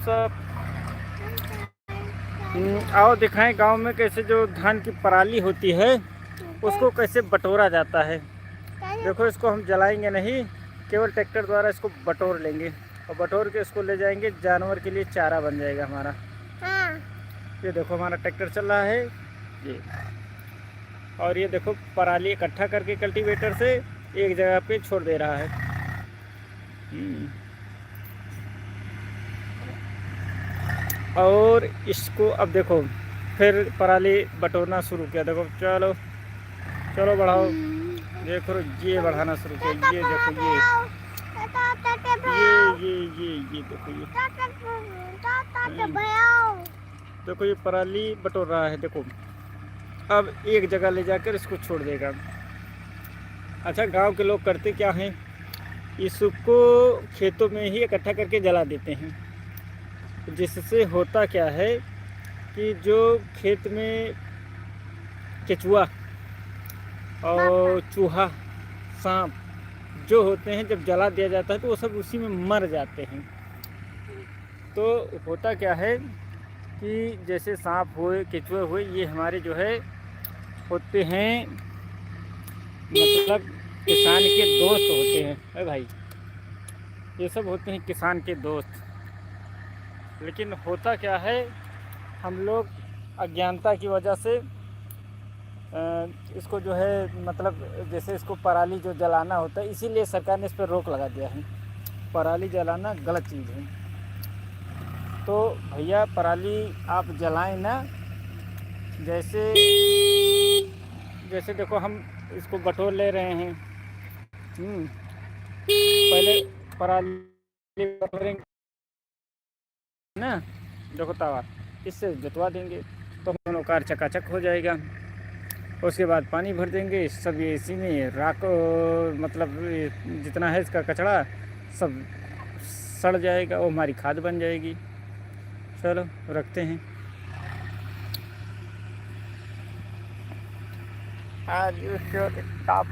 सब आओ दिखाएं गांव में कैसे जो धान की पराली होती है उसको कैसे बटोरा जाता है। देखो इसको हम जलाएंगे नहीं, केवल ट्रैक्टर द्वारा इसको बटोर लेंगे और बटोर के इसको ले जाएंगे, जानवर के लिए चारा बन जाएगा हमारा। हाँ। ये देखो हमारा ट्रैक्टर चल रहा है ये, और ये देखो पराली इकट्ठा करके कल्टीवेटर से एक जगह पे छोड़ दे रहा है। और इसको अब देखो फिर पराली बटोरना शुरू किया। देखो चलो चलो बढ़ाओ, देखो ये बढ़ाना शुरू किया। ये देखो ये देखो देखो ये पराली बटोर रहा है। देखो अब एक जगह ले जाकर इसको छोड़ देगा। अच्छा गांव के लोग करते क्या हैं, इसको खेतों में ही इकट्ठा करके जला देते हैं, जिससे होता क्या है कि जो खेत में केचुआ और चूहा सांप जो होते हैं, जब जला दिया जाता है तो वो सब उसी में मर जाते हैं। तो होता क्या है कि जैसे सांप हुए केचुए हुए, ये हमारे जो है होते हैं, मतलब किसान के दोस्त होते हैं। अरे भाई ये सब होते हैं किसान के दोस्त। लेकिन होता क्या है, हम लोग अज्ञानता की वजह से इसको जो है, मतलब जैसे इसको पराली जो जलाना होता है, इसीलिए सरकार ने इस पर रोक लगा दिया है। पराली जलाना गलत चीज़ है। तो भैया पराली आप जलाएं ना। जैसे जैसे देखो हम इसको बटोर ले रहे हैं, पहले पराली बटोरेंगे ना, देखो तवा इससे जुतवा देंगे तो दोनों कार चकाचक हो जाएगा। उसके बाद पानी भर देंगे, सब ये इसी में राख, मतलब जितना है इसका कचरा सब सड़ जाएगा, वो हमारी खाद बन जाएगी। चलो रखते हैं। Are you sure it's top?